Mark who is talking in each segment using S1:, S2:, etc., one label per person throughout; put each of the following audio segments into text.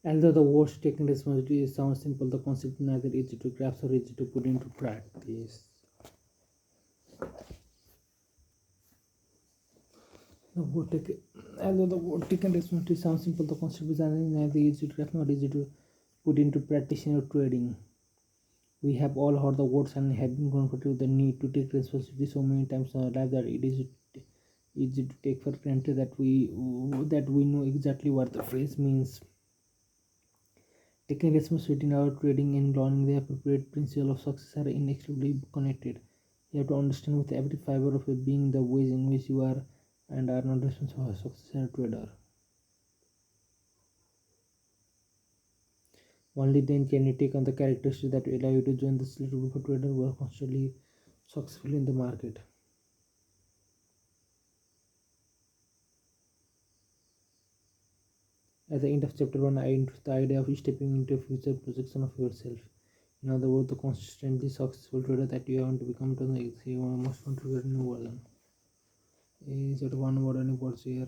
S1: Although the words taking responsibility sounds simple, the concept is neither easy to grasp or easy to put into practice. The word take, Although the word taking responsibility sounds simple, the concept is neither easy to grasp nor easy to put into practice in your trading. We have all heard the words and have been confronted with the need to take responsibility so many times in our life that it is easy to take for granted that we know exactly what the phrase means. Taking responsibility in our trading and learning the appropriate principle of success are inextricably connected. You have to understand with every fiber of your being the ways in which you are and are not responsible for success as a trader. Only then can you take on the characteristics that allow you to join the select group of traders who are constantly successful in the market. At the end of chapter 1, I introduced the idea of stepping into a future projection of yourself. In other words, the consistently successful trader that you want to become to the most contributor in the world. Is it one word any words here?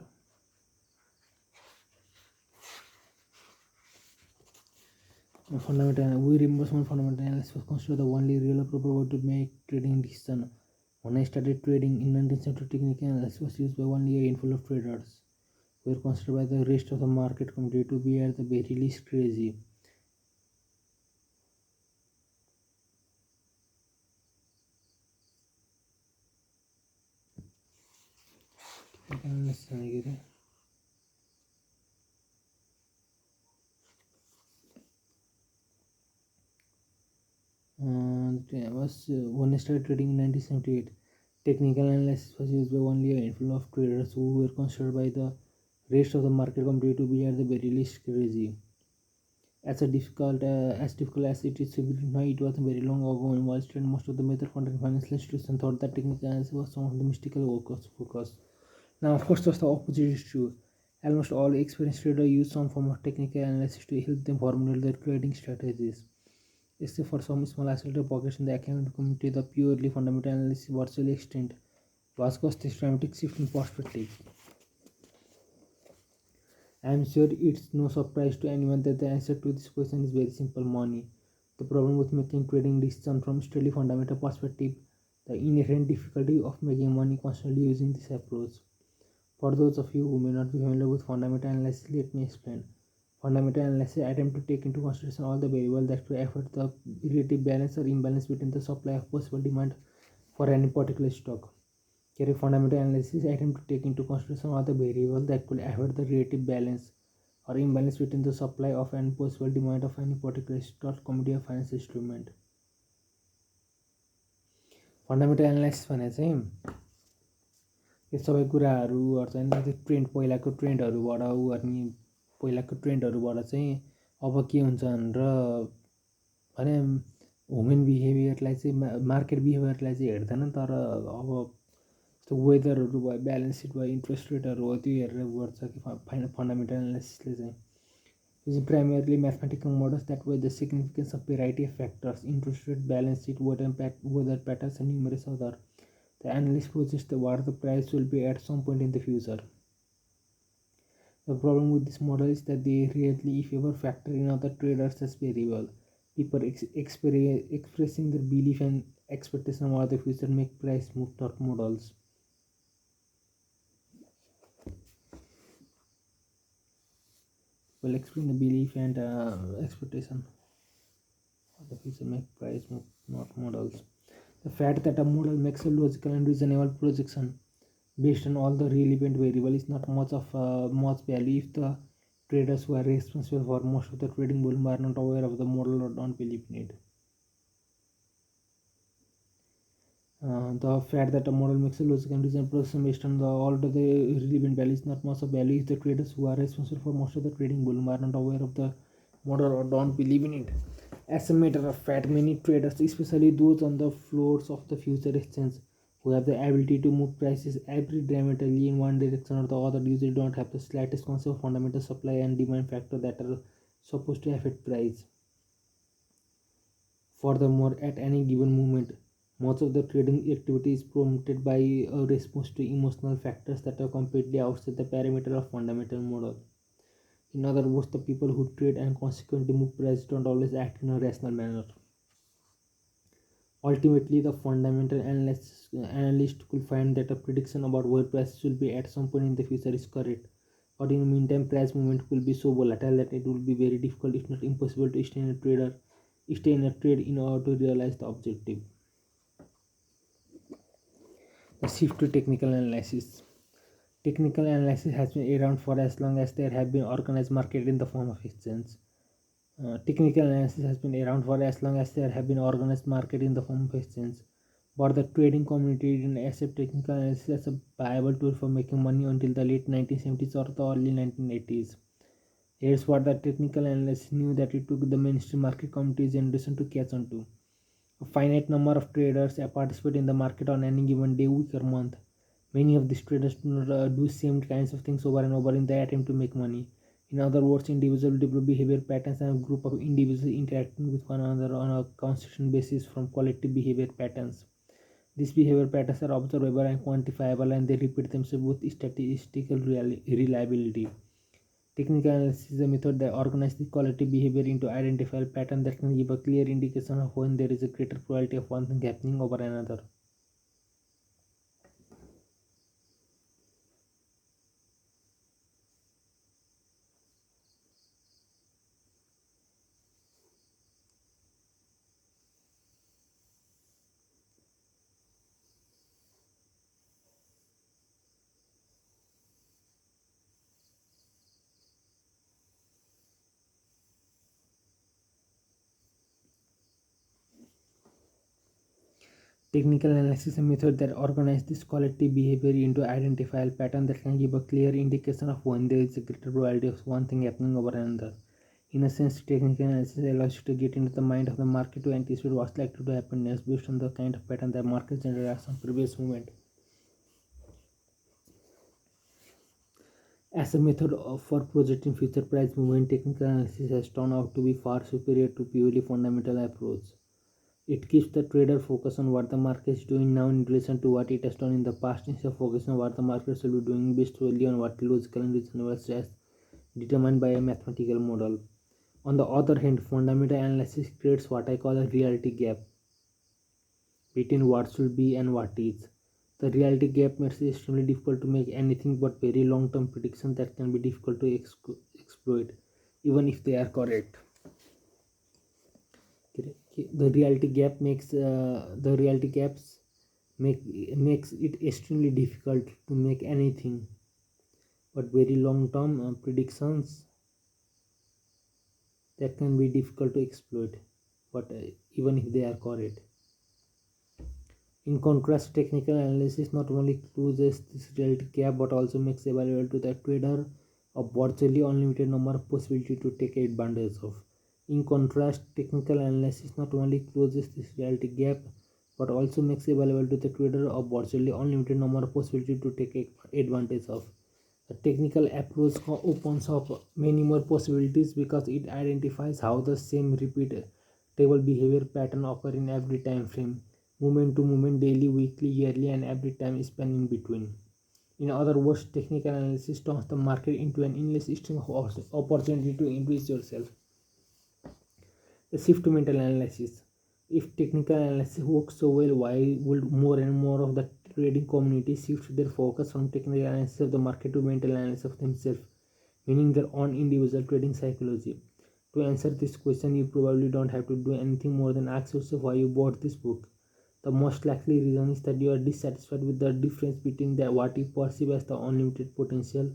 S1: Fundamental. We remember some fundamental analysis was considered the only real appropriate way to make trading decision. When I started trading in 1970, technical analysis was used by only a handful of traders. We were considered by the rest of the market community to be at the very least crazy. When I started trading in 1978, technical analysis was used by only a handful of traders who were considered by the rest of the market community to be at the very least crazy. As difficult as it is to believe now, it was very long ago in Wall Street. Most of the major fund and financial institutions thought that technical analysis was some of the mystical focus. Now, of course, just the opposite is true. Almost all experienced traders use some form of technical analysis to help them formulate their trading strategies. Except for some small isolated pockets in the academic community, the purely fundamental analysis virtually extinct was caused this dramatic shift in perspective. I am sure it's no surprise to anyone that the answer to this question is very simple: money. The problem with making trading decisions from strictly fundamental perspective, the inherent difficulty of making money constantly using this approach. For those of you who may not be familiar with fundamental analysis, let me explain. Fundamental analysis attempts to take into consideration all the variables that could affect the relative balance or imbalance between the supply of possible demand for any particular stock. Here, fundamental analysis attempts to take into consideration all the variables that could affect the relative balance or imbalance between the supply of and possible demand of any particular stock, commodity, or financial instrument. Fundamental analysis भने चाहिँ यो सबै कुराहरू चाहिँ trained पहिलाको ट्रेन्डहरूबाट अनि पहिलाको ट्रेन्डहरूबाट चाहिँ अब के हुन्छ भनेर भने ह्युमन बिहेभियरलाई चाहिँ मार्केट बिहेभियरलाई चाहिँ हेर्दैन, तर अब जस्तो वेदरहरू भयो, ब्यालेन्स सिट भयो, इन्ट्रेस्ट रेटहरू भयो, त्यो हेरेर गर्छ कि फन्डामेन्टल एनालाइसिसले चाहिँ using primarily mathematical models that weigh the significance of variety of factors, interest rate, balance sheet, weather patterns, and numerous other. The analyst projects what the price will be at some point in the future. The problem with this model is that they rarely, if ever, factor in other traders as variable. People expressing their belief and expectation about the future make price move, not models. Will explain the belief and expectation of the future make price move, not models. The fact that a model makes a logical and reasonable projection based on all the relevant variable is not much value if the traders who are responsible for most of the trading volume are not aware of the model or don't believe in it. The fact that a model makes a logical and reasonable projection based on all the relevant value is not much of value if the traders who are responsible for most of the trading volume are not aware of the model or don't believe in it. As a matter of fact, many traders, especially those on the floors of the future exchange, who have the ability to move prices every dramatically in one direction or the other, usually don't have the slightest concept of fundamental supply and demand factor that are supposed to affect price. Furthermore, at any given moment, much of the trading activity is prompted by a response to emotional factors that are completely outside the parameter of fundamental model. In other words, the people who trade and consequently move prices don't always act in a rational manner. Ultimately, the fundamental analyst could find that a prediction about where prices will be at some point in the future is correct. But in the meantime, price movement will be so volatile that it will be very difficult, if not impossible, to stay in a trade in order to realize the objective. The shift to technical analysis. Technical analysis has been around for as long as there have been organized market in the form of exchange. Technical analysis has been around for as long as there have been organized market in the form of exchange. But the trading community didn't accept technical analysis as a viable tool for making money until the late 1970s or the early 1980s. Here's what the technical analysts knew that it took the mainstream market community generation to catch on to. A finite number of traders participate in the market on any given day, week, or month. Many of these traders do not do same kinds of things over and over in the attempt to make money. In other words, individuals develop behavior patterns and a group of individuals interacting with one another on a consistent basis from collective behavior patterns. These behavior patterns are observable and quantifiable, and they repeat themselves with statistical reliability. Technical analysis is a method that organizes the collective behavior into identifiable pattern that can give a clear indication of when there is a greater probability of one thing happening over another. Technical analysis is a method that organizes this collective behavior into identifiable pattern that can give a clear indication of when there is a greater probability of one thing happening over another. In a sense, technical analysis allows you to get into the mind of the market to anticipate what's likely to happen next based on the kind of pattern the market generates on previous movement. As a method for projecting future price movement, technical analysis has turned out to be far superior to purely fundamental approach. It keeps the trader focused on what the market is doing now in relation to what it has done in the past, instead of focusing on what the market will be doing based solely on what logical and reasonable as determined by a mathematical model. On the other hand, fundamental analysis creates what I call a reality gap between what should be and what is. The reality gap makes it extremely difficult to make anything but very long term predictions that can be difficult to exploit, even if they are correct. The reality gap makes it extremely difficult to make anything but very long term predictions that can be difficult to exploit, but even if they are correct. In contrast, technical analysis not only closes this reality gap but also makes available to the trader a virtually unlimited number of possibilities to take advantage of. In contrast, technical analysis not only closes this reality gap but also makes available to the trader a virtually unlimited number of possibilities to take advantage of. A technical approach opens up many more possibilities because it identifies how the same repeatable behavior pattern occur in every time frame, moment to moment, daily, weekly, yearly, and every time span in between. In other words, technical analysis turns the market into an endless stream of opportunity to increase yourself. The shift to mental analysis. If technical analysis works so well, why would more and more of the trading community shift their focus from technical analysis of the market to mental analysis of themselves, meaning their own individual trading psychology? To answer this question, you probably don't have to do anything more than ask yourself why you bought this book. The most likely reason is that you are dissatisfied with the difference between what you perceive as the unlimited potential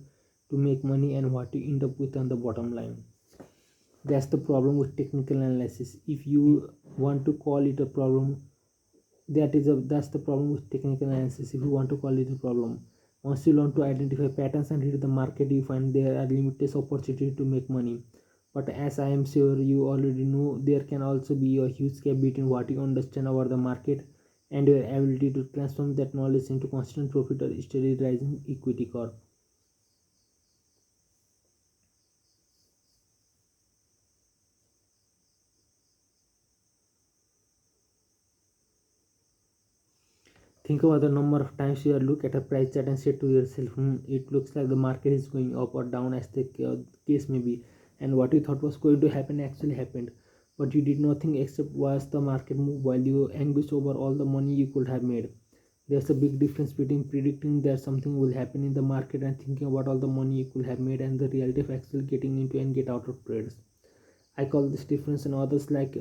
S1: to make money and what you end up with on the bottom line. That's the problem with technical analysis. If you want to call it a problem, that's the problem with technical analysis. If you want to call it a problem, once you learn to identify patterns and read the market, you find there are limited opportunity to make money. But as I am sure you already know, there can also be a huge gap between what you understand about the market and your ability to transform that knowledge into constant profit or steady rising equity curve. Think about the number of times you look at a price chart and say to yourself, it looks like the market is going up or down as the case may be, and what you thought was going to happen actually happened. But you did nothing except watch the market move while you anguish over all the money you could have made. There's a big difference between predicting that something will happen in the market and thinking about all the money you could have made and the reality of actually getting into and get out of trades. I call this difference and others like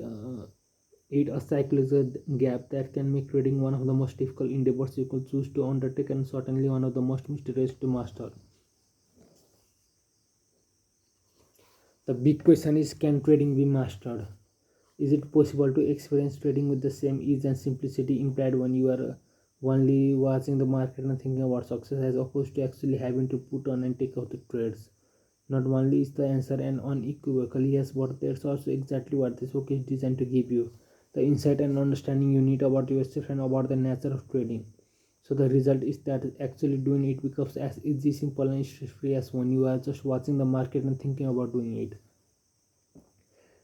S1: it a psychological gap that can make trading one of the most difficult endeavors you could choose to undertake and certainly one of the most mysterious to master. The big question is, can trading be mastered? Is it possible to experience trading with the same ease and simplicity implied when you are only watching the market and thinking about success as opposed to actually having to put on and take out the trades? Not only is the answer an unequivocal yes, but that's also exactly what this book is designed to give you, the insight and understanding you need about yourself and about the nature of trading. So the result is that actually doing it becomes as easy, simple, and stress-free as when you are just watching the market and thinking about doing it.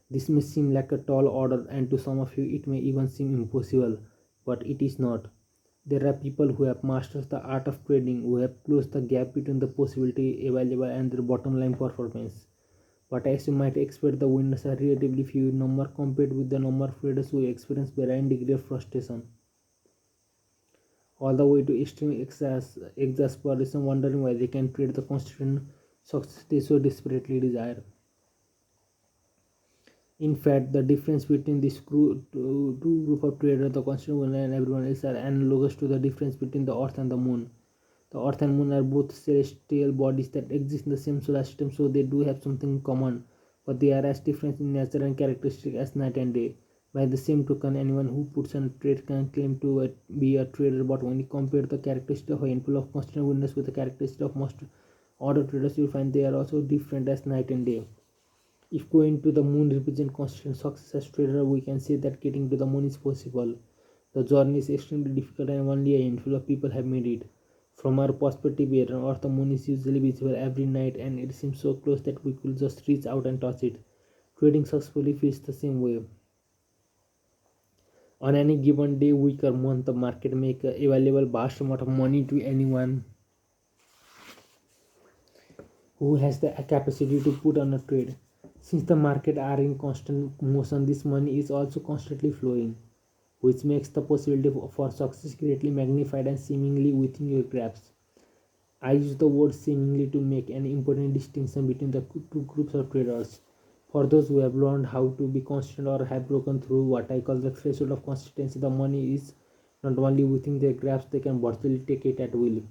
S1: This may seem like a tall order, and to some of you, it may even seem impossible, but it is not. There are people who have mastered the art of trading, who have closed the gap between the possibility available and their bottom line performance. But as you might expect, the winners are relatively few in number compared with the number of traders who experience varying degree of frustration, all the way to extreme exasperation, wondering why they can trade the constant success they so desperately desire. In fact, the difference between this two group of traders, the constant winner and everyone else, are analogous to the difference between the Earth and the Moon. The Earth and Moon are both celestial bodies that exist in the same solar system, so they do have something in common, but they are as different in nature and characteristic as night and day. By the same token, anyone who puts on a trade can claim to be a trader, but when you compare the characteristic of a handful of constant winners with the characteristic of most other traders, you'll find they are also different as night and day. If going to the moon represents constant success as trader, we can say that getting to the moon is possible. The journey is extremely difficult and only a handful of people have made it. From our perspective here on Earth, the moon is usually visible every night and it seems so close that we could just reach out and touch it. Trading successfully feels the same way. On any given day, week or month, the market make available vast amount of money to anyone who has the capacity to put on a trade. Since the market are in constant motion, this money is also constantly flowing, which makes the possibility for success greatly magnified and seemingly within your grasp. I use the word seemingly to make an important distinction between the two groups of traders. For those who have learned how to be constant or have broken through what I call the threshold of consistency, the money is not only within their grasp, they can virtually take it at will.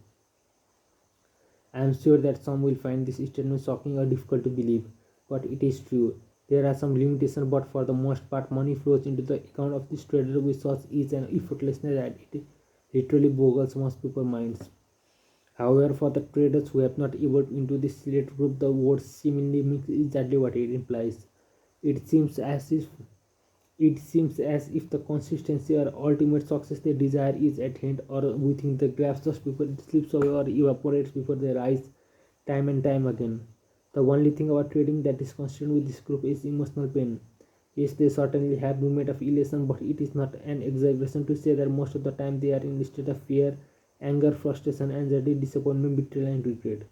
S1: I am sure that some will find this statement shocking or difficult to believe, but it is true. There are some limitations, but for the most part, money flows into the account of this trader with such ease and effortlessness that it literally boggles most people's minds. However, for the traders who have not evolved into this select group, the word seemingly means exactly what it implies. It seems as if it seems as if the consistency or ultimate success they desire is at hand or within the grasp just before it slips away or evaporates before their eyes time and time again. The only thing about trading that is constant with this group is emotional pain. Yes, they certainly have moment of elation, but it is not an exaggeration to say that most of the time they are in a state of fear, anger, frustration, anxiety, disappointment, betrayal, and regret.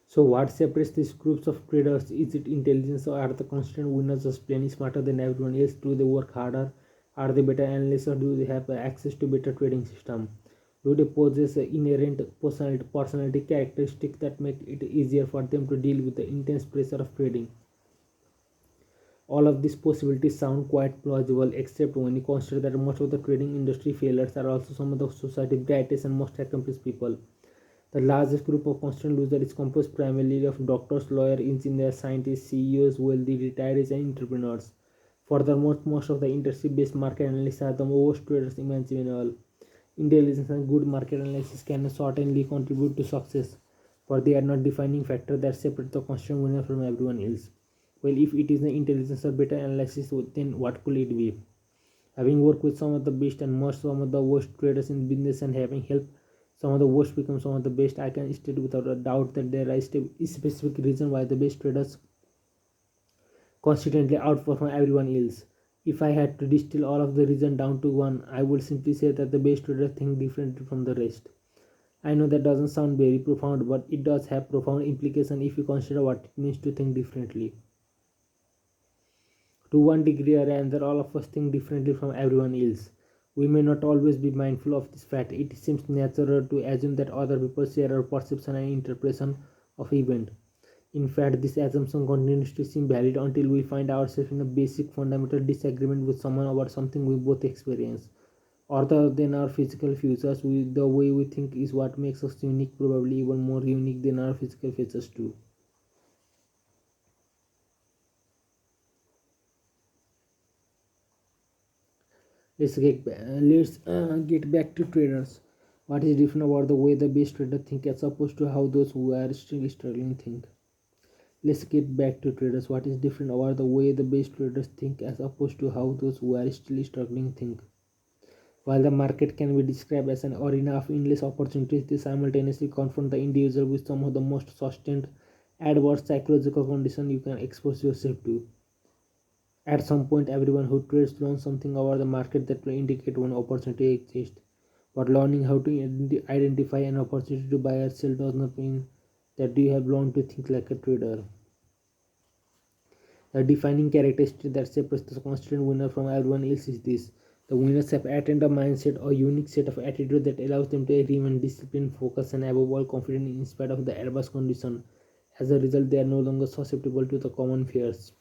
S1: So what separates these groups of traders? Is it intelligence or are the constant winners just plain smarter than everyone else? Do they work harder? Are they better analysts or do they have access to better trading system? Do they possess inherent personality characteristics that make it easier for them to deal with the intense pressure of trading? All of these possibilities sound quite plausible, except when you consider that most of the trading industry failures are also some of the society's brightest and most accomplished people. The largest group of constant losers is composed primarily of doctors, lawyers, engineers, scientists, CEOs, wealthy retirees, and entrepreneurs. Furthermore, most of the industry-based market analysts are the worst traders imaginable. Intelligence and good market analysis can certainly contribute to success, but they are not defining factor that separate the constant winner from everyone else. Well, if it is the intelligence or better analysis, then what could it be? Having worked with some of the best and most some of the worst traders in business and having helped some of the worst become some of the best, I can state without a doubt that there is a specific reason why the best traders constantly outperform everyone else. If I had to distill all of the reason down to one, I would simply say that the best traders think differently from the rest. I know that doesn't sound very profound, but it does have profound implication if you consider what it means to think differently. To one degree or another, all of us think differently from everyone else. We may not always be mindful of this fact. It seems natural to assume that other people share our perception and interpretation of event. In fact, this assumption continues to seem valid until we find ourselves in a basic fundamental disagreement with someone about something we both experience. Other than our physical features, the way we think is what makes us unique, probably even more unique than our physical features too. Let's get back to traders. What is different about the way the best trader think as opposed to how those who are still struggling think? Let's get back to traders. What is different about the way the best traders think as opposed to how those who are still struggling think? While the market can be described as an arena of endless opportunities, they simultaneously confront the individual with some of the most sustained adverse psychological conditions you can expose yourself to. At some point, everyone who trades learns something about the market that will indicate when opportunity exists. But learning how to identify an opportunity to buy or sell does not mean that you have learned to think like a trader. The defining characteristic that separates the constant winner from everyone else is this: the winners have attained a mindset or unique set of attitude that allows them to remain disciplined, focused, and above all confident in spite of the adverse condition. As a result, they are no longer susceptible to the common fears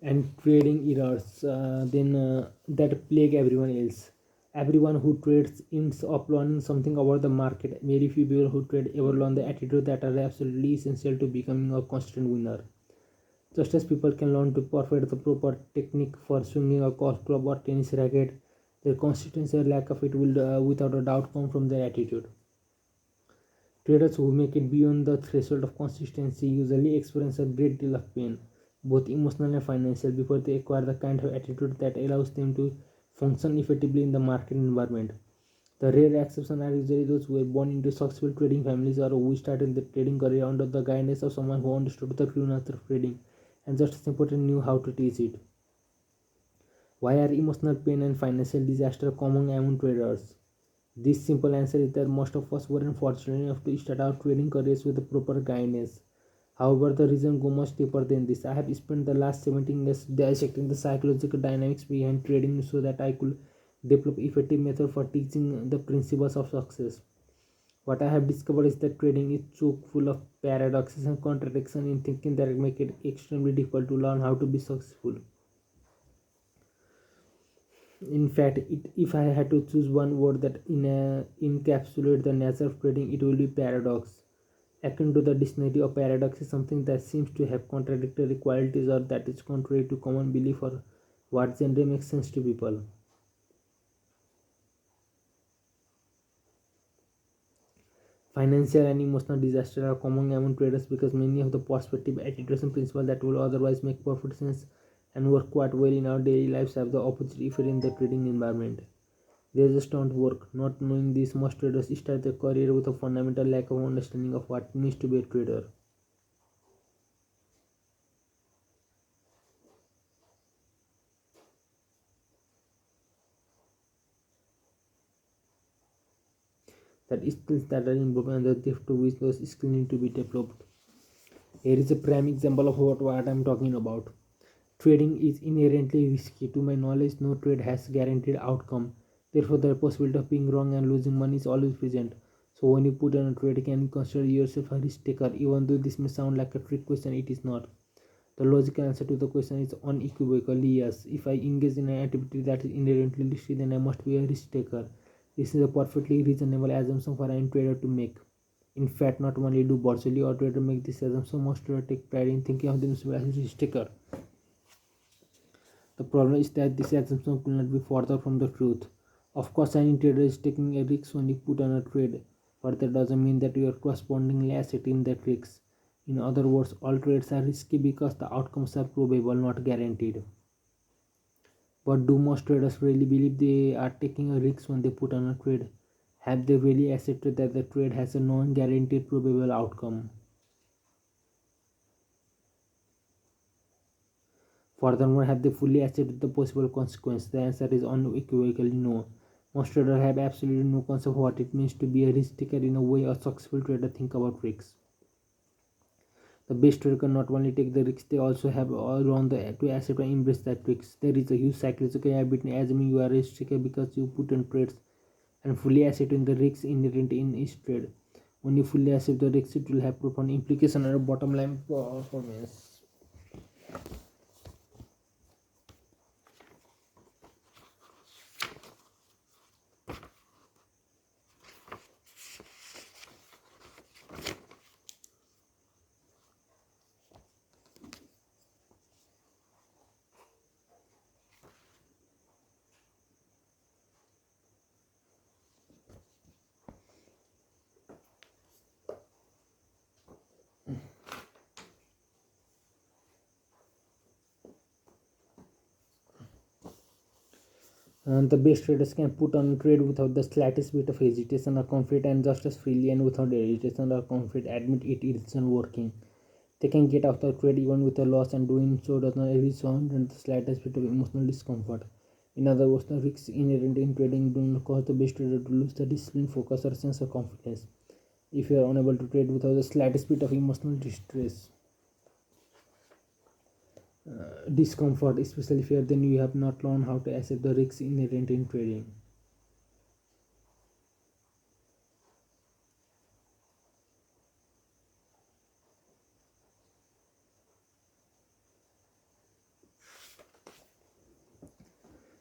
S1: and trading errors that plague everyone else. Everyone who trades ends up learning something about the market. Very few people who trade ever learn the attitude that are absolutely essential to becoming a constant winner. Just as people can learn to perfect the proper technique for swinging a golf club or tennis racket, their consistency or lack of it will without a doubt come from their attitude. Traders who make it beyond the threshold of consistency usually experience a great deal of pain, both emotional and financial, before they acquire the kind of attitude that allows them to function effectively in the market environment. The rare exceptions are usually those who were born into successful trading families or who started their trading career under the guidance of someone who understood the true nature of trading and just as important knew how to teach it. Why are emotional pain and financial disaster common among traders? This simple answer is that most of us weren't fortunate enough to start our trading careers with the proper guidance. However, the reason go much deeper than this. I have spent the last 17 years dissecting the psychological dynamics behind trading so that I could develop effective method for teaching the principles of success. What I have discovered is that trading is chock full of paradoxes and contradictions in thinking that make it extremely difficult to learn how to be successful. In fact, if I had to choose one word that encapsulate the nature of trading, it will be paradox. Akin to the dictionary, a paradox is something that seems to have contradictory qualities or that is contrary to common belief or what generally makes sense to people. Financial and emotional disasters are common among traders because many of the perspective, attitudes, and principles that would otherwise make perfect sense and work quite well in our daily lives have the opposite effect in the trading environment. They just don't work. Not knowing this, most traders start their career with a fundamental lack of understanding of what it means to be a trader. That skills that are involved and the depth to which those skills need to be developed. Here is a prime example of what I'm talking about. Trading is inherently risky. To my knowledge, no trade has guaranteed outcome. Therefore, the possibility of being wrong and losing money is always present. So, when you put on a trade, can you consider yourself a risk taker? Even though this may sound like a trick question, it is not. The logical answer to the question is unequivocally yes. If I engage in an activity that is inherently risky, then I must be a risk taker. This is a perfectly reasonable assumption for any trader to make. In fact, not only do virtually all traders make this assumption, most traders take pride in thinking of themselves as a risk taker. The problem is that this assumption could not be further from the truth. Of course, any trader is taking a risk when you put on a trade, but that doesn't mean that you are correspondingly asset in that risk. In other words, all trades are risky because the outcomes are probable, not guaranteed. But do most traders really believe they are taking a risk when they put on a trade? Have they really accepted that the trade has a non guaranteed probable outcome? Furthermore, have they fully accepted the possible consequence? The answer is unequivocally no. Most traders have absolutely no concept of what it means to be a risk taker in a way a successful trader think about risks. The best trader can not only take the risks, they also have all around to accept and embrace that risk. There is a huge psychological gap between assuming you are a risk taker because you put on trades and fully accepting the risks inherent in each trade. When you fully accept the risks, it will have profound implications on your bottom line performance. And the best traders can put on a trade without the slightest bit of hesitation or conflict, and just as freely and without hesitation or conflict admit it isn't working. They can get out the trade even with a loss, and doing so does not result in the slightest bit of emotional discomfort. In other words, the risks inherent in trading do not cause the best trader to lose the discipline, focus, or sense of confidence. If you are unable to trade without the slightest bit of emotional distress, discomfort, especially fear, then you have not learned how to accept the risks inherent in trading.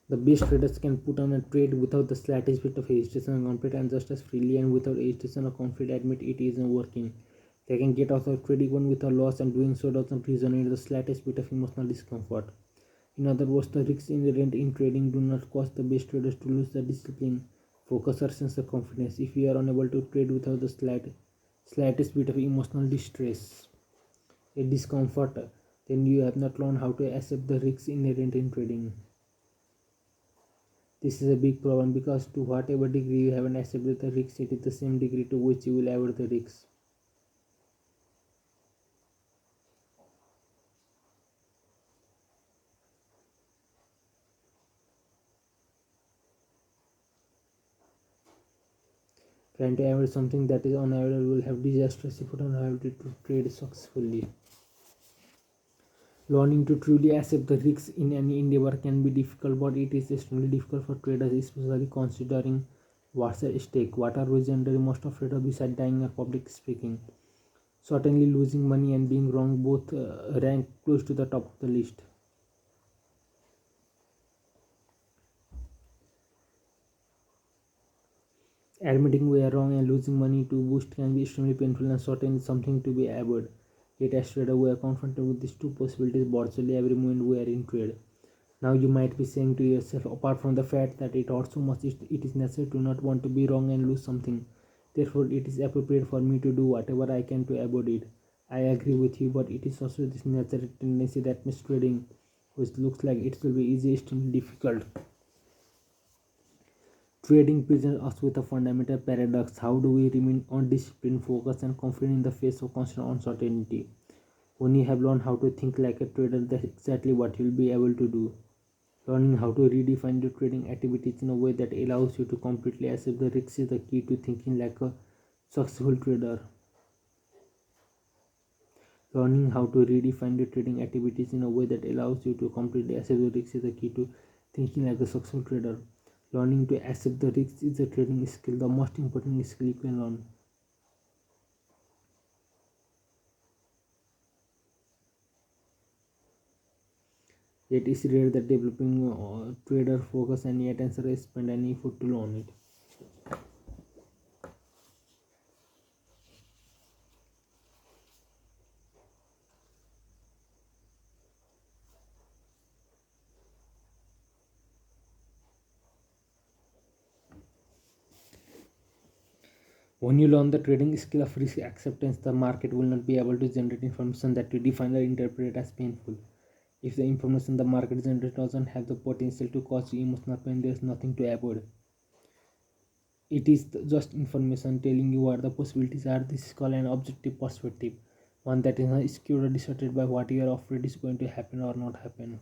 S1: The best traders can put on a trade without the slightest bit of hesitation and conflict, and just as freely and without hesitation or conflict admit it isn't working. They can get out of trade even with a loss, and doing so doesn't result in the slightest bit of emotional discomfort. In other words, the risks inherent in trading do not cause the best traders to lose the discipline, focus, or sense of confidence. If you are unable to trade without the slightest bit of emotional distress, a discomfort, then you have not learned how to accept the risks inherent in trading. This is a big problem because to whatever degree you haven't accepted the risks, it is the same degree to which you will avoid the risks. Trying to avoid something that is unavoidable will have disastrous effect on how to trade successfully. Learning to truly accept the risks in any endeavor can be difficult, but it is extremely difficult for traders, especially considering what's at stake. What are we generally most afraid of besides dying or public speaking? Certainly, losing money and being wrong both rank close to the top of the list. Admitting we are wrong and losing money to boost can be extremely painful and certainly something to be avoided. Yet as trader we are confronted with these two possibilities virtually every moment we are in trade. Now you might be saying to yourself, apart from the fact that it hurts so much, it is necessary to not want to be wrong and lose something. Therefore, it is appropriate for me to do whatever I can to avoid it. I agree with you, but it is also this natural tendency that makes trading, which looks like it will be easy, extremely difficult. Trading presents us with a fundamental paradox. How do we remain undisciplined, focused, and confident in the face of constant uncertainty? When you have learned how to think like a trader, that's exactly what you'll be able to do. Learning how to redefine your trading activities in a way that allows you to completely accept the risks is the key to thinking like a successful trader. Learning how to redefine your trading activities in a way that allows you to completely accept the risks is the key to thinking like a successful trader. Learning to accept the risks is a trading skill, the most important skill you can learn. Yet it's rare that developing trader focus and attention spend any effort to learn it. When you learn the trading skill of risk acceptance, the market will not be able to generate information that you define or interpret as painful. If the information the market generates doesn't have the potential to cause you emotional pain, there's nothing to avoid. It is just information telling you what the possibilities are. This is called an objective perspective, one that is not skewed or distorted by what you are afraid is going to happen or not happen.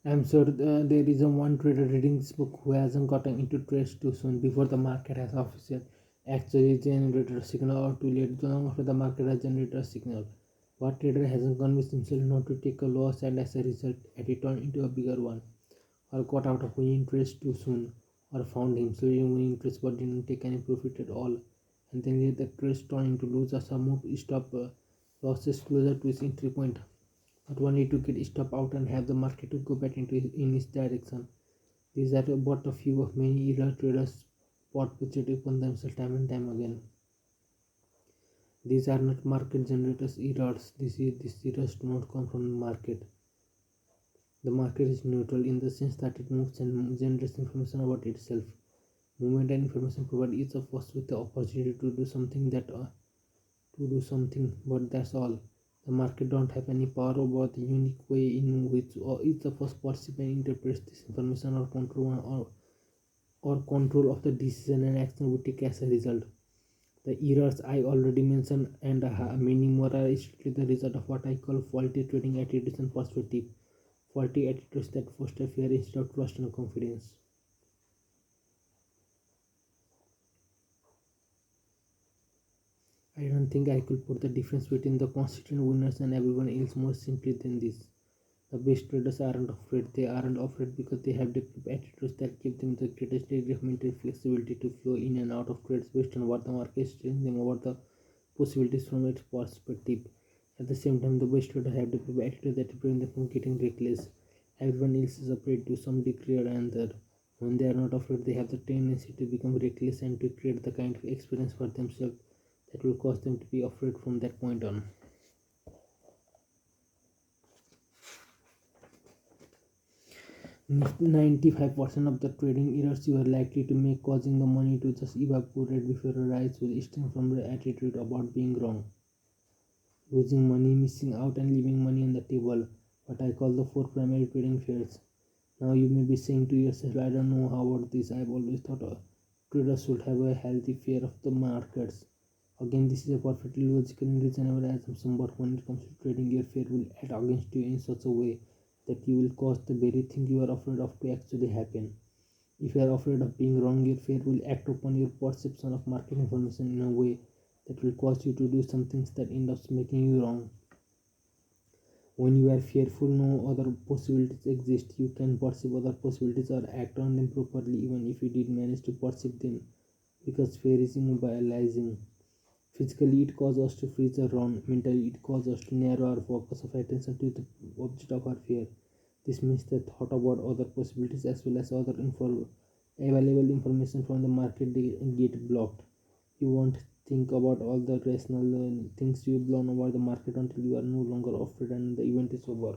S1: I'm sure there is a one trader reading this book who hasn't gotten into trades too soon before the market has official actually generated a signal or too late long after the market has generated a signal. What trader hasn't convinced himself not to take a loss and as a result had it turned into a bigger one, or got out of winning trades too soon, or found himself in winning trades but didn't take any profit at all, and then let the trades turn into losers or move stop losses closer to its entry point, but only to get stop out and have the market to go back in its direction. These are but a few of many error traders spot positive upon themselves time and time again. These are not market generators errors. These errors do not come from the market. The market is neutral in the sense that it moves and generates information about itself. Movement and information provide each of us with the opportunity to do something, but that's all. The market don't have any power over the unique way in which each of us perceives and interprets this information or control of the decision and action we take as a result. The errors I already mentioned and many more are strictly the result of what I call faulty trading attitudes and perspective. Faulty attitudes that foster fear instead of trust and confidence. I don't think I could put the difference between the consistent winners and everyone else more simply than this. The best traders aren't afraid. They aren't afraid because they have developed attitudes that give them the greatest degree of mental flexibility to flow in and out of trades based on what the market is telling them about the possibilities from its perspective. At the same time, the best traders have developed attitudes that prevent them from getting reckless. Everyone else is afraid to some degree or another. When they are not afraid, they have the tendency to become reckless and to create the kind of experience for themselves that will cause them to be afraid from that point on. 95% of the trading errors you are likely to make causing the money to just evaporate before your eyes will stem from the attitude about being wrong. Losing money, missing out, and leaving money on the table, what I call the four primary trading fears. Now you may be saying to yourself, I don't know how about this. I've always thought traders should have a healthy fear of the markets. Again, this is a perfectly logical and reasonable assumption, but when it comes to trading, your fear will act against you in such a way that you will cause the very thing you are afraid of to actually happen. If you are afraid of being wrong, your fear will act upon your perception of market information in a way that will cause you to do some things that end up making you wrong. When you are fearful, no other possibilities exist. You can perceive other possibilities or act on them properly, even if you did manage to perceive them, because fear is immobilizing. Physically, it causes us to freeze or run. Mentally, it causes us to narrow our focus of attention to the object of our fear. This means the thought about other possibilities as well as other available information from the market they get blocked. You won't think about all the rational things you've learned about the market until you are no longer afraid and the event is over.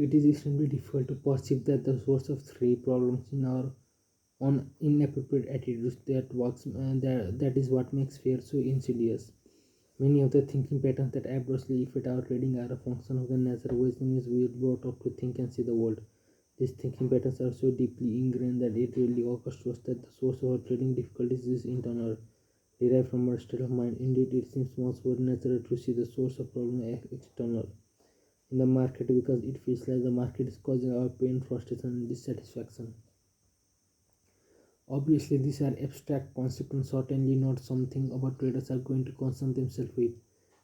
S1: It is extremely difficult to perceive that the source of three problems in our on inappropriate attitudes that is what makes fear so insidious. Many of the thinking patterns that adversely affect our trading are a function of the natural ways in which we are brought up to think and see the world. These thinking patterns are so deeply ingrained that it really occurs to us that the source of our trading difficulties is internal, derived from our state of mind. Indeed, it seems much more natural to see the source of problem as external in the market because it feels like the market is causing our pain, frustration, and dissatisfaction. Obviously, these are abstract concepts and certainly not something our traders are going to concern themselves with.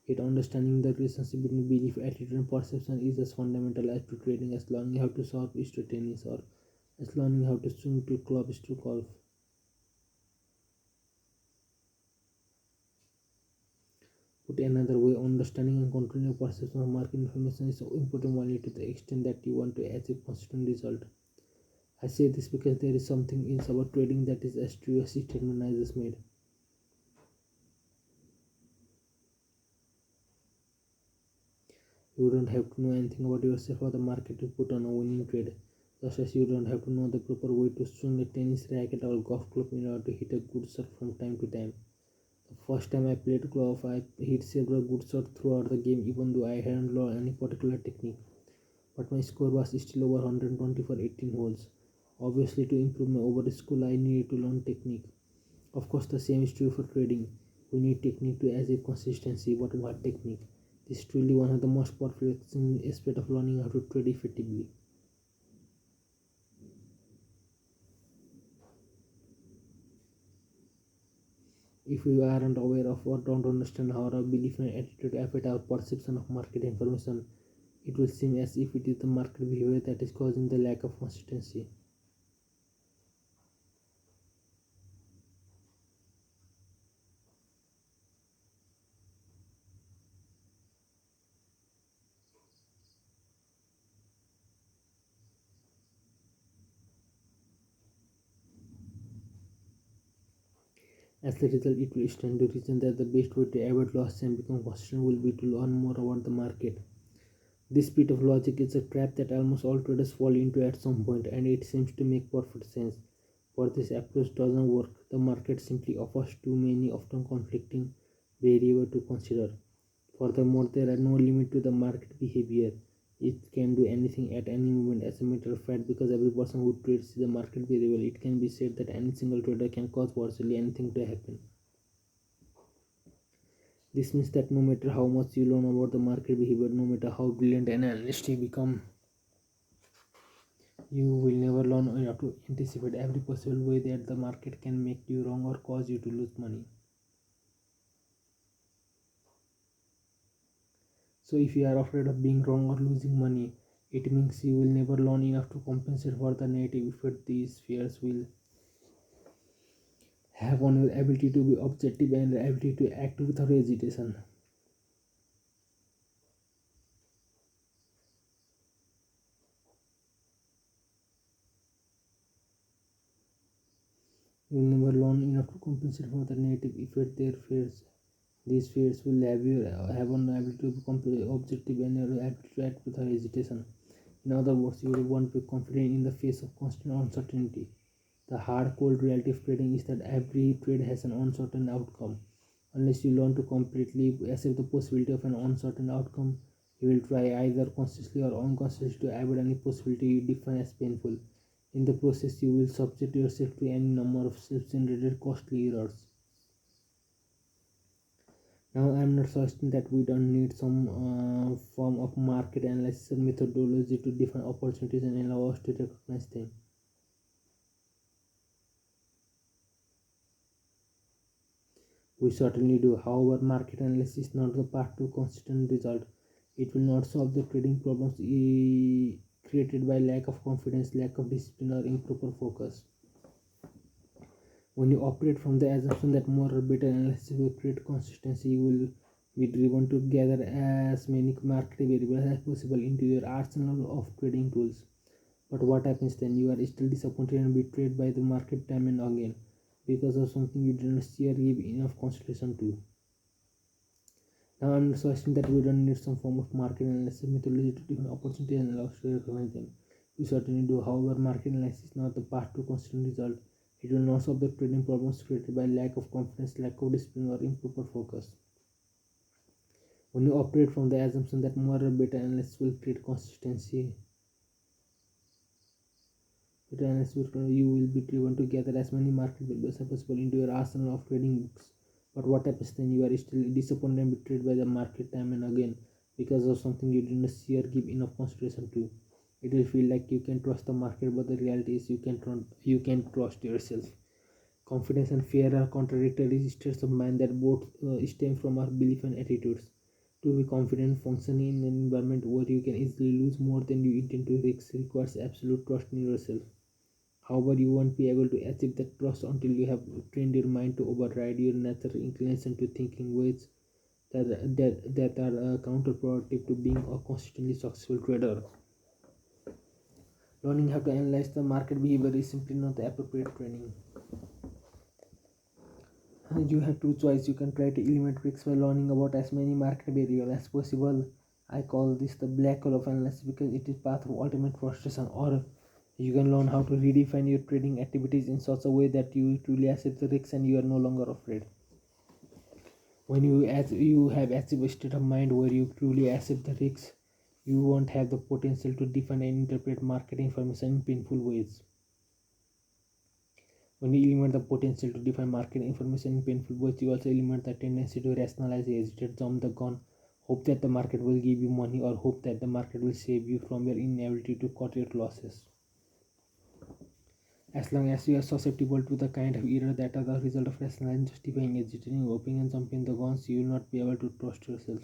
S1: Yet, understanding the relationship between belief, attitude, and perception is as fundamental as to trading as learning how to serve is to tennis or as learning how to swing to club is to golf. Put another way, understanding and controlling your perception of market information is so important only to the extent that you want to achieve consistent result. I say this because there is something in our trading that is as true as the statement I just made. You don't have to know anything about yourself or the market to put on a winning trade. Just as you don't have to know the proper way to swing a tennis racket or golf club in order to hit a good shot from time to time. The first time I played golf, I hit several good shots throughout the game, even though I hadn't learned any particular technique. But my score was still over 120 for 18 holes. Obviously, to improve my over score, I needed to learn technique. Of course, the same is true for trading. We need technique to achieve consistency, but what technique? This is truly one of the most powerful aspects of learning how to trade effectively. If we aren't aware of or don't understand how our belief and attitude affect our perception of market information, it will seem as if it is the market behavior that is causing the lack of consistency. As a result, it will stand to reason that the best way to avoid loss and become consistent will be to learn more about the market. This bit of logic is a trap that almost all traders fall into at some point, and it seems to make perfect sense. But this approach doesn't work. The market simply offers too many, often conflicting variables to consider. Furthermore, there are no limit to the market behavior. It can do anything at any moment. As a matter of fact, because every person who trades the market variable, it can be said that any single trader can cause virtually anything to happen. This means that no matter how much you learn about the market behavior, no matter how brilliant an analyst you become, you will never learn enough to anticipate every possible way that the market can make you wrong or cause you to lose money. So, if you are afraid of being wrong or losing money, it means you will never learn enough to compensate for the negative effect these fears will have on your ability to be objective and ability to act without hesitation. You will never learn enough to compensate for the negative effect their fears. These fears will have on the ability to become objective and your ability to act without hesitation. In other words, you will want to be confident in the face of constant uncertainty. The hard cold reality of trading is that every trade has an uncertain outcome. Unless you learn to completely accept the possibility of an uncertain outcome, you will try either consciously or unconsciously to avoid any possibility you define as painful. In the process, you will subject yourself to any number of self generated costly errors. Now, I am not suggesting that we don't need some form of market analysis methodology to define opportunities and allow us to recognize them. We certainly do. However, market analysis is not the path to consistent result. It will not solve the trading problems created by lack of confidence, lack of discipline, or improper focus. When you operate from the assumption that more or better analysis will create consistency, you will be driven to gather as many market variables as possible into your arsenal of trading tools. But what happens then? You are still disappointed and betrayed by the market time and again because of something you didn't see or give enough consideration to. Now I'm suggesting that we don't need some form of market analysis methodology to define opportunity and allow us to recognize them. We certainly do. However, market analysis is not the path to consistent result. It will not solve the trading problems created by lack of confidence, lack of discipline, or improper focus. When you operate from the assumption that more or better analysis will create consistency, you will be driven to gather as many market values as possible into your arsenal of trading books. But what happens then? You are still disappointed and betrayed by the market time and again because of something you didn't see or give enough consideration to. It will feel like you can trust the market, but the reality is you can trust yourself. Confidence and fear are contradictory states of mind that both stem from our belief and attitudes. To be confident functioning in an environment where you can easily lose more than you intend to risk requires absolute trust in yourself. However, you won't be able to achieve that trust until you have trained your mind to override your natural inclination to think in ways that are counterproductive to being a consistently successful trader. Learning how to analyze the market behavior is simply not the appropriate training. You have two choices. You can try to eliminate risks by learning about as many market variables as possible. I call this the black hole of analysis because it is path of ultimate frustration. Or you can learn how to redefine your trading activities in such a way that you truly accept the risks and you are no longer afraid. When you have achieved a state of mind where you truly accept the risks, you won't have the potential to define and interpret market information in painful ways. When you eliminate the potential to define market information in painful ways, you also eliminate the tendency to rationalize, hesitate, jump the gun, hope that the market will give you money, or hope that the market will save you from your inability to cut your losses. As long as you are susceptible to the kind of error that are the result of rationalizing, justifying, hesitating, hoping, and jumping the guns, you will not be able to trust yourself.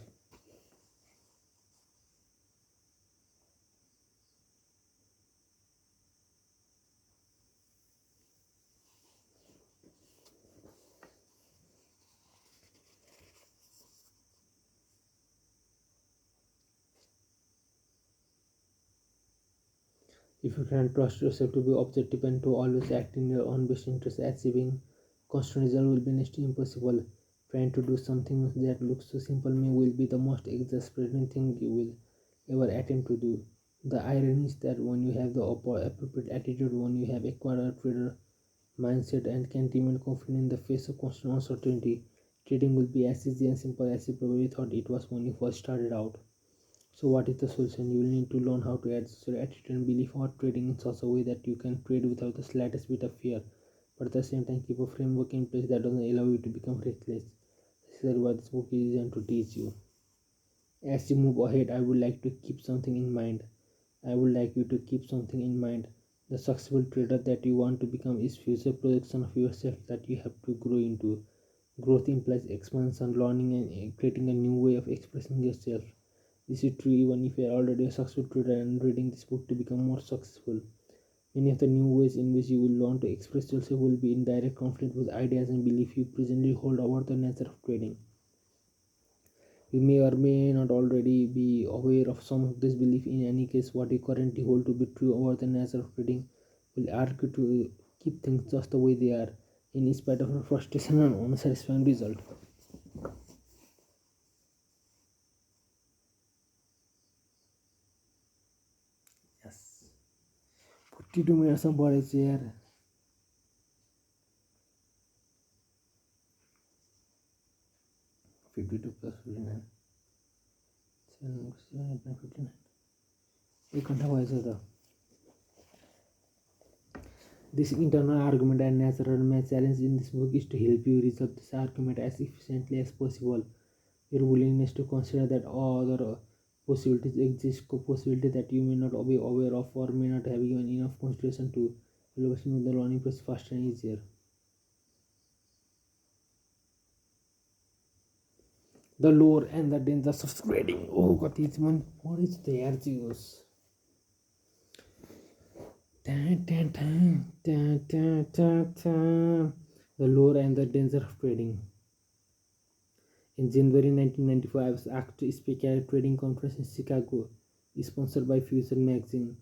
S1: If you can trust yourself to be objective and to always act in your own best interest, achieving constant result will be next to impossible. Trying to do something that looks so simple may will be the most exasperating thing you will ever attempt to do. The irony is that when you have the appropriate attitude, when you have acquired a trader mindset and can remain confident in the face of constant uncertainty, trading will be as easy and simple as you probably thought it was when you first started out. So what is the solution? You will need to learn how to adjust your attitude and belief about trading in such a way that you can trade without the slightest bit of fear, but at the same time keep a framework in place that doesn't allow you to become reckless. This is what this book is designed to teach you. As you move ahead, I would like to keep something in mind. I would like you to keep something in mind. The successful trader that you want to become is future projection of yourself that you have to grow into. Growth implies expansion, learning, and creating a new way of expressing yourself. This is true even if you are already a successful trader and reading this book to become more successful. Many of the new ways in which you will learn to express yourself will be in direct conflict with ideas and beliefs you presently hold about the nature of trading. You may or may not already be aware of some of this belief. In any case, what you currently hold to be true about the nature of trading will argue to keep things just the way they are, in spite of the frustration and unsatisfying result. Yes. 42 minutes of body chair. 52 plus 59. 7, एक घन्टा भएछ त. This internal argument and natural math challenge in this book is to help you resolve this argument as efficiently as possible. Your willingness to consider that other possibilities exist, possibility that you may not be aware of or may not have given enough consideration to, will make the learning process faster and easier. The lore and the dangers of trading. Oh, कति चाहिँ मन पढेछु त यार चाहिँ होस्. The lore and the danger of trading. In January 1994, I was asked to speak at a trading conference in Chicago, sponsored by Future magazine.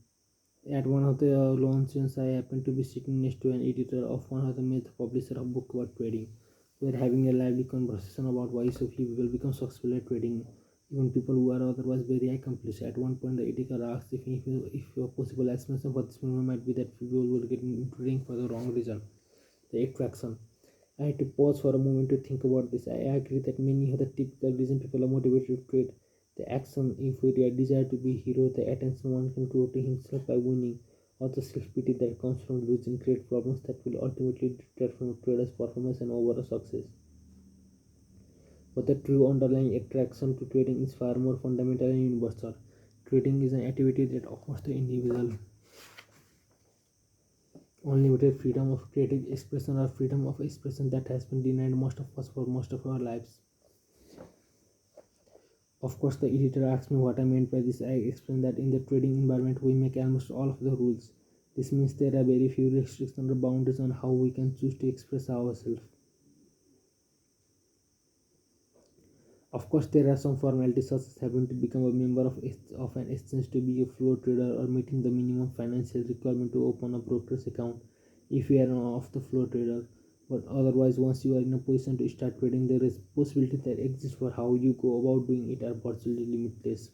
S1: At one of the launches, I happened to be sitting next to an editor of one of the major publishers of book about trading. We were having a lively conversation about why so few people become successful at trading, even people who are otherwise very accomplished. At one point, the editor asked if a possible explanation for this phenomenon might be that people were getting into trading for the wrong reason, the attraction. I had to pause for a moment to think about this. I agree that many of the typical reasons people are motivated to trade, the action, euphoria, desire to be hero, the attention one can draw to himself by winning, or the self-pity that comes from losing, create problems that will ultimately detract from a trader's performance and overall success. But the true underlying attraction to trading is far more fundamental and universal. Trading is an activity that offers the individual unlimited freedom of creative expression or freedom of expression that has been denied most of us for most of our lives. Of course, the editor asked me what I meant by this. I explained that in the trading environment we make almost all of the rules. This means there are very few restrictions or boundaries on how we can choose to express ourselves. Of course, there are some formalities such as having to become a member of an exchange to be a floor trader or meeting the minimum financial requirement to open a broker's account if you are an off the floor trader. But otherwise, once you are in a position to start trading, there is possibility that exists for how you go about doing it are virtually limitless.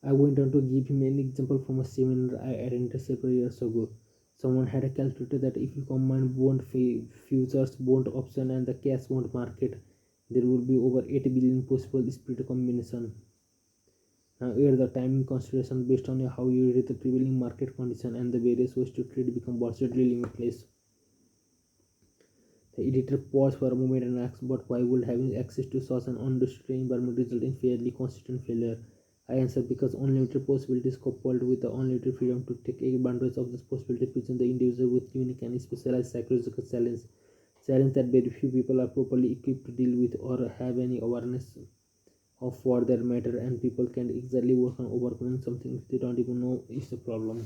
S1: I went on to give him an example from a seminar I attended several years ago. Someone had a calculator that if you combine bond futures, bond option, and the cash bond market, there would be over 8 billion possible split combination. Now, here the timing consideration based on how you read the prevailing market condition and the various ways to trade become virtually limitless. The editor paused for a moment and asked, "But why would having access to such an unrestricted environment result in fairly consistent failure?" I answered, "Because unlimited possibilities coupled with the unlimited freedom to take advantage of this possibility present the individual with unique and specialized psychological challenge that very few people are properly equipped to deal with or have any awareness of for that matter, and people can exactly work on overcoming something they don't even know is the problem."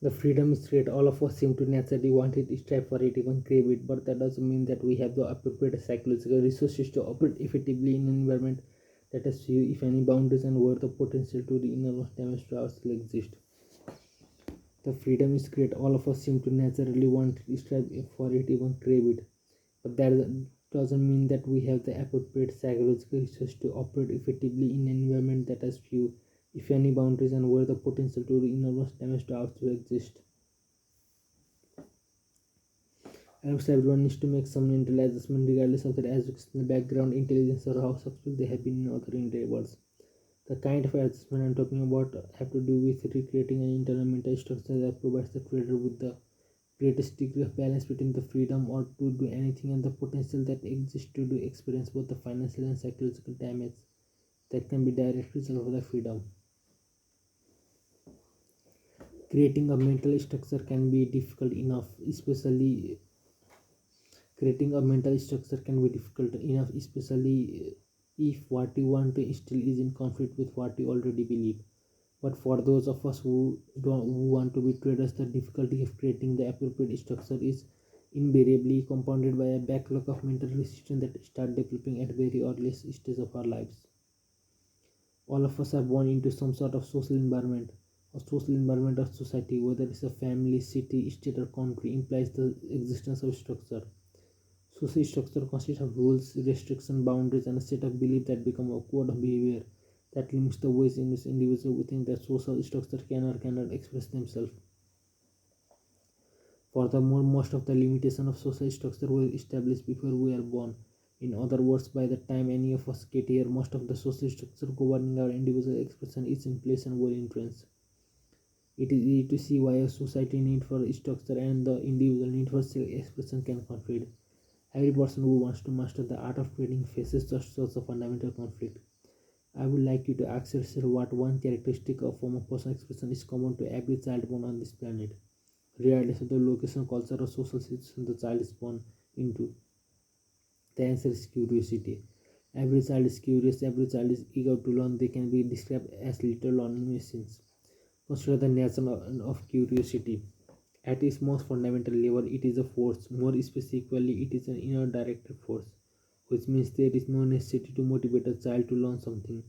S1: The freedom is great. All of us seem to naturally want it, strive for it, even crave it. But that doesn't mean that we have the appropriate psychological resources to operate effectively in an environment that has few, if any, boundaries and where the potential to the inner damage to ourselves exist. The freedom is great. All of us seem to naturally want it, strive for it, even crave it. But that doesn't mean that we have the appropriate psychological resources to operate effectively in an environment that has few, if any, boundaries and where the potential to the enormous damage to ourselves exist. Almost everyone needs to make some mental adjustment regardless of their educational background, intelligence, or how successful they have been in other endeavors. The kind of adjustment I'm talking about have to do with recreating an internal mental structure that provides the creator with the greatest degree of balance between the freedom or to do anything and the potential that exists to do experience both the financial and psychological damage that can be direct result of the freedom. Creating a mental structure can be difficult enough, especially creating a mental structure can be difficult enough, especially if what you want to instill is in conflict with what you already believe. But for those of us who want to be traders, the difficulty of creating the appropriate structure is invariably compounded by a backlog of mental resistance that start developing at very earliest stage of our lives. All of us are born into some sort of social environment. A social environment of society, whether it's a family, city, state, or country, implies the existence of structure. Social structure consists of rules, restrictions, boundaries, and a set of beliefs that become a code of behavior that limits the ways in which individuals within that social structure can or cannot express themselves. Furthermore, most of the limitations of social structure were established before we are born. In other words, by the time any of us get here, most of the social structure governing our individual expression is in place and well entrenched. It is easy to see why a society need for structure and the individual need for self-expression can conflict. Every person who wants to master the art of trading faces just such a fundamental conflict. I would like you to ask yourself what one characteristic of form of personal expression is common to every child born on this planet, regardless of the location, culture, or social situation the child is born into. The answer is curiosity. Every child is curious, every child is eager to learn. They can be described as little learning machines. Consider the nature of curiosity. At its most fundamental level, it is a force. More specifically, it is an inner directed force. which means there is no necessity to motivate a child to learn something.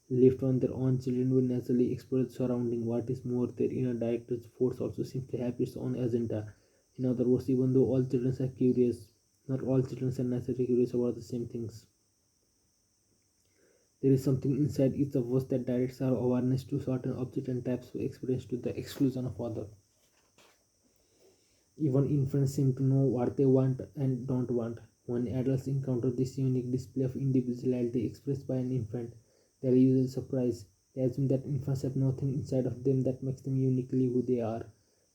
S1: Left on their own, children will naturally explore the surrounding. What is more, their inner director's force also seems to have its own agenda. In other words, even though all children are curious, not all children are naturally curious about the same things. There is something inside each of us that directs our awareness to certain objects and types of experience to the exclusion of others. Even infants seem to know what they want and don't want. When adults encounter this unique display of individuality expressed by an infant, they are usually surprised. They assume that infants have nothing inside of them that makes them uniquely who they are.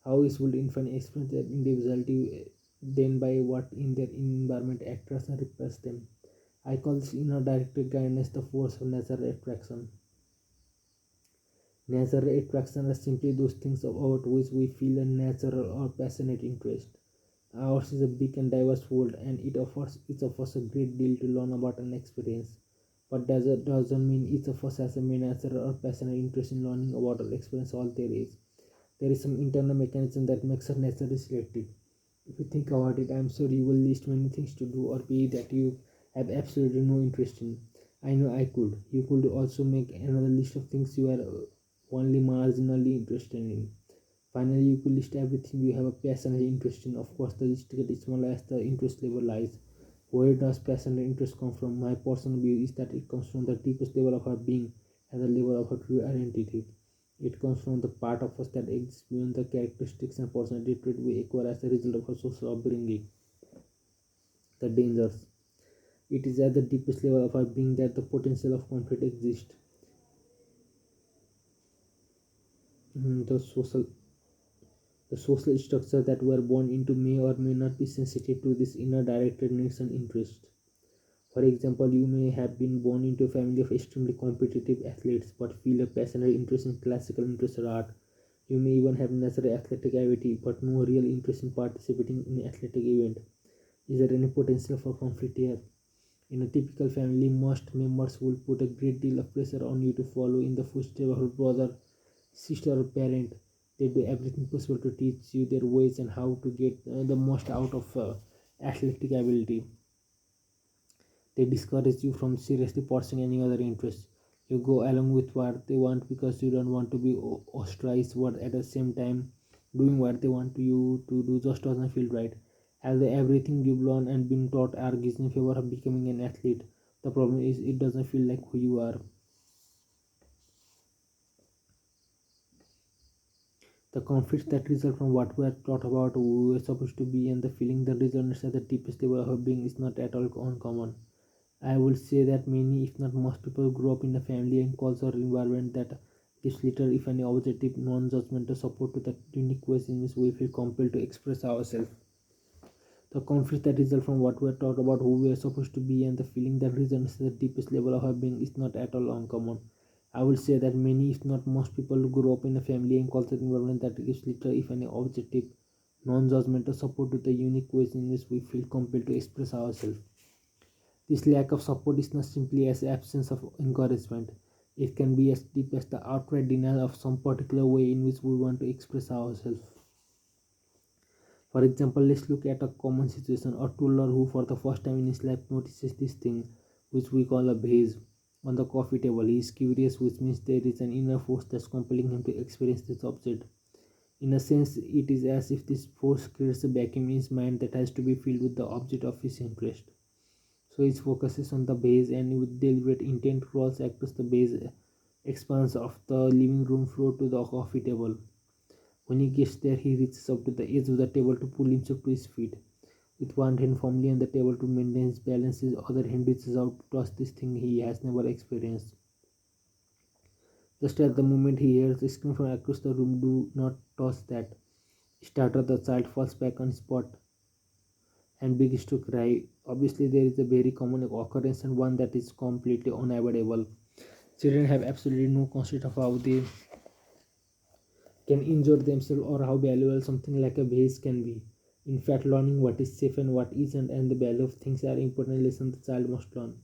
S1: How is would infant express their individuality then by what in their environment attracts and repels them? I call this inner directed guidance the force of natural attraction. Natural attraction are simply those things about which we feel a natural or passionate interest. Ours is a big and diverse world, and it offers each of us a great deal to learn about and experience. But that doesn't mean each of us has a natural or passionate interest in learning about or experience all there is. There is some internal mechanism that makes us naturally selective. If you think about it, I'm sure you will list many things to do or be that you have absolutely no interest in. I know I could. You could also make another list of things you are only marginally interested in. Finally, you could list everything you have a passionate interest in. Of course, the list gets smaller as the interest level lies. Where does passion and interest come from? My personal view is that it comes from the deepest level of our being and the level of our true identity. It comes from the part of us that exists beyond the characteristics and personality trait we acquire as a result of our social upbringing. The dangers. It is at the deepest level of our being that the potential of conflict exists. The social structure that we are born into may or may not be sensitive to this inner directed needs and interests. For example, you may have been born into a family of extremely competitive athletes but feel a passionate interest in classical interest or art. You may even have natural athletic ability but no real interest in participating in an athletic event. Is there any potential for conflict here? In a typical family, most members will put a great deal of pressure on you to follow in the footsteps of a brother, sister, or parent. They do everything possible to teach you their ways and how to get the most out of athletic ability. They discourage you from seriously pursuing any other interest. You go along with what they want because you don't want to be ostracized, but at the same time, doing what they want you to do just doesn't feel right. As everything you've learned and been taught argues in favor of becoming an athlete, the problem is it doesn't feel like who you are. The conflicts that result from what we are taught about who we are supposed to be and the feeling that resonates at the deepest level of our being is not at all uncommon. I would say that many, if not most people, grow up in a family and cultural environment that gives little, if any, objective, non-judgmental support to the unique ways in which we feel compelled to express ourselves. The conflict that results from what we are taught about who we are supposed to be and the feeling that resonates at the deepest level of our being is not at all uncommon. I would say that many, if not most people, grow up in a family and cultural environment that gives little, if any, objective, non-judgmental support to the unique ways in which we feel compelled to express ourselves. This lack of support is not simply as absence of encouragement. It can be as deep as the outright denial of some particular way in which we want to express ourselves. For example, let's look at a common situation. A toddler who for the first time in his life notices this thing, which we call a vase, on the coffee table. He is curious, which means there is an inner force that's compelling him to experience this object. In a sense, it is as if this force creates a vacuum in his mind that has to be filled with the object of his interest. So it focuses on the base and with deliberate intent crawls across the base expanse of the living room floor to the coffee table. When he gets there, he reaches up to the edge of the table to pull himself to his feet. With one hand firmly on the table to maintain his balance, his other hand reaches out to touch this thing he has never experienced. Just at the moment he hears a scream from across the room, "Do not touch that!" Startled, the child falls back on spot and begins to cry. Obviously, there is a very common occurrence and one that is completely unavoidable. Children have absolutely no concept of how they can injure themselves or how valuable something like a vase can be. In fact, learning what is safe and what isn't and the value of things are important lessons the child must learn.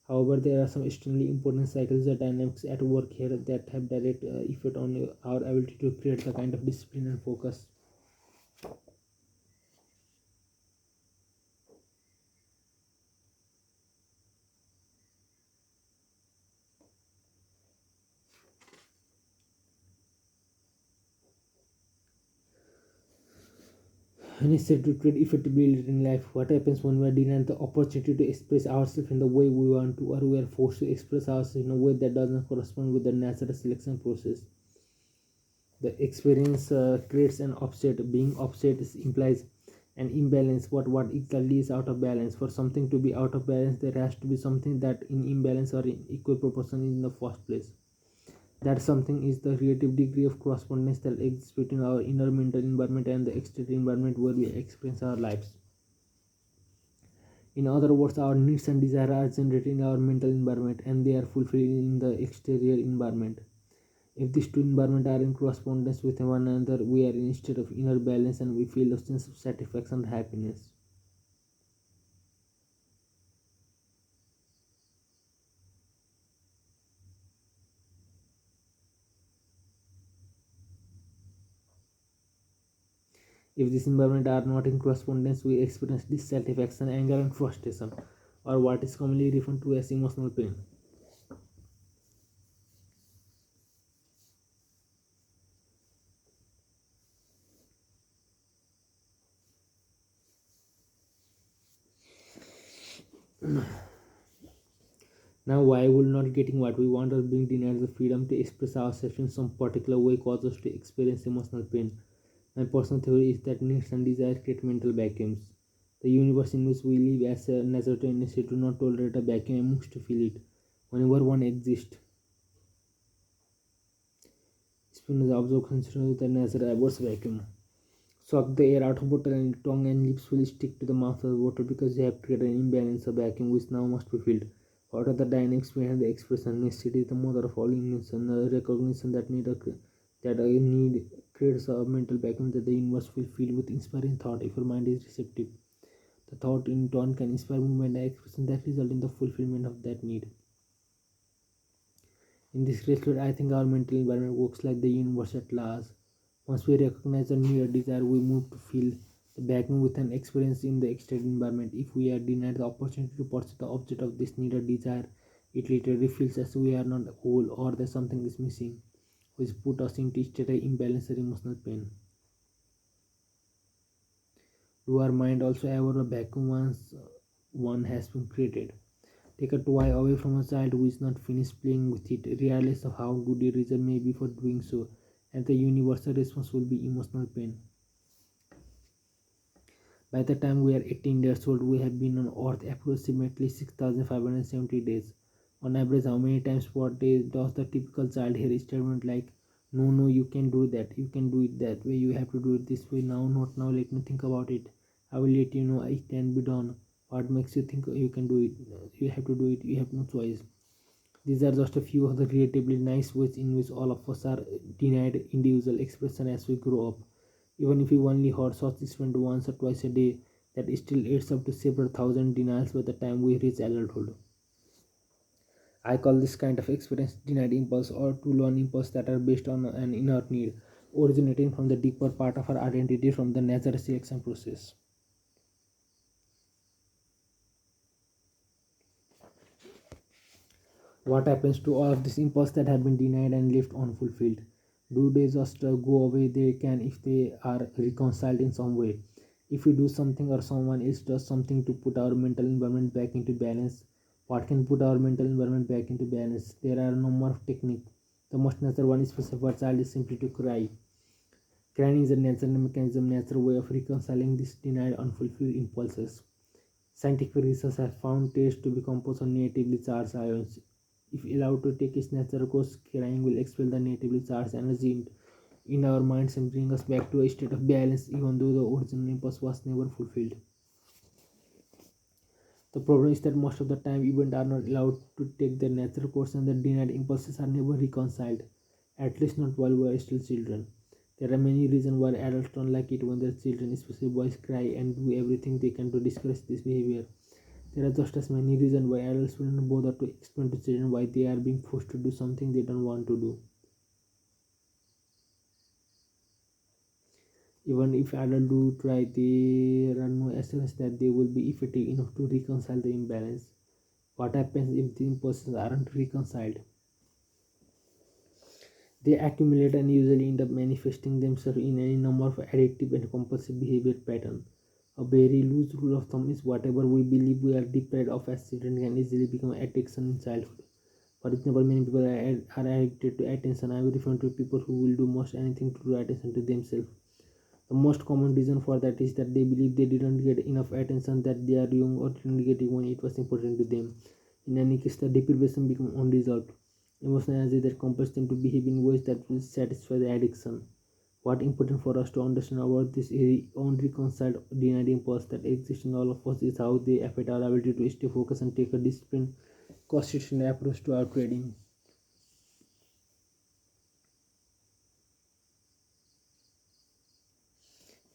S1: However, there are some extremely important psychological dynamics at work here that have direct effect on our ability to create the kind of discipline and focus. necessary to treat effectively later in life. What happens when we are denied the opportunity to express ourselves in the way we want to, or we are forced to express ourselves in a way that doesn't correspond with the natural selection process? The experience creates an offset. Being offset implies an imbalance. What exactly is out of balance? For something to be out of balance, there has to be something that in imbalance or in equal proportion in the first place. That something is the relative degree of correspondence that exists between our inner mental environment and the external environment where we experience our lives. In other words, our needs and desires are generated in our mental environment and they are fulfilled in the exterior environment. If these two environments are in correspondence with one another, we are in a state of inner balance and we feel a sense of satisfaction and happiness. If these environments are not in correspondence, we experience dissatisfaction, anger, and frustration, or what is commonly referred to as emotional pain. Now, why will not getting what we want or being denied the freedom to express ourselves in some particular way cause us to experience emotional pain? My personal theory is that needs and desires create mental vacuums. The universe in which we live as a natural tendency to not tolerate a vacuum amongst to fill it. Whenever one exists, Spinoza observed considerably the nature avoids vacuum. Suck the air out of bottle and tongue and lips will stick to the mouth of the bottle because they have created an imbalance of vacuum which now must be filled. What are the dynamics behind the expression? Necessity is the mother of all invention. The recognition that a need creates a mental vacuum that the universe will fill with inspiring thought if your mind is receptive. The thought in turn can inspire movement and expression that result in the fulfillment of that need. In this respect, I think our mental environment works like the universe at large. Once we recognize the need or desire, we move to fill the vacuum with an experience in the external environment. If we are denied the opportunity to pursue the object of this need or desire, it literally feels as we are not whole or that something is missing, which put us into a state of imbalance or emotional pain. Do our mind also ever a vacuum once one has been created? Take a toy away from a child who is not finished playing with it, regardless of how good the reason may be for doing so, and the universal response will be emotional pain. By the time we are 18 years old, we have been on Earth approximately 6,570 days. On average, how many times per day does the typical child hear a statement like, "No, no, you can do that, you can do it that way, you have to do it this way, now, not now, let me think about it. I will let you know it can be done. What makes you think you can do it? You have to do it, you have no choice." These are just a few of the relatively nice ways in which all of us are denied individual expression as we grow up. Even if we only heard such statement once or twice a day, that still adds up to several thousand denials by the time we reach adulthood. I call this kind of experience denied impulse or to learn impulse that are based on an inner need, originating from the deeper part of our identity from the natural selection process. What happens to all of these impulses that have been denied and left unfulfilled? Do they just go away? They can if they are reconciled in some way. If we do something or someone else does something to put our mental environment back into balance, what can put our mental environment back into balance? There are a number of techniques. The most natural one, especially for a child, is simply to cry. Crying is a natural mechanism, natural way of reconciling these denied, unfulfilled impulses. Scientific research has found tears to be composed of negatively charged ions. If allowed to take its natural course, crying will expel the negatively charged energy in our minds and bring us back to a state of balance, even though the original impulse was never fulfilled. The problem is that most of the time, events are not allowed to take their natural course, and the denied impulses are never reconciled, at least not while we are still children. There are many reasons why adults don't like it when their children, especially boys, cry and do everything they can to discourage this behavior. There are just as many reasons why adults will not bother to explain to children why they are being forced to do something they don't want to do. Even if adults do try, there are no assurance that they will be effective enough to reconcile the imbalance. What happens if the impulses aren't reconciled? They accumulate and usually end up manifesting themselves in any number of addictive and compulsive behavior patterns. A very loose rule of thumb is whatever we believe we are deprived of as children can easily become addiction in childhood. For example, many people are addicted to attention. I am referring to people who will do most anything to draw attention to themselves. The most common reason for that is that they believe they didn't get enough attention, that they are young or didn't get it when it was important to them. In any case, the deprivation becomes unresolved emotional energy that compels them to behave in ways that will satisfy the addiction. What important for us to understand about this unreconciled denied impulse that exists in all of us is how they affect our ability to stay focused and take a disciplined, consistent approach to our trading.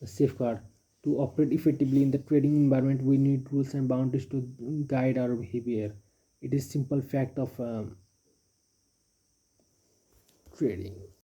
S1: A safeguard. To operate effectively in the trading environment, we need rules and boundaries to guide our behavior. It is simple fact of trading.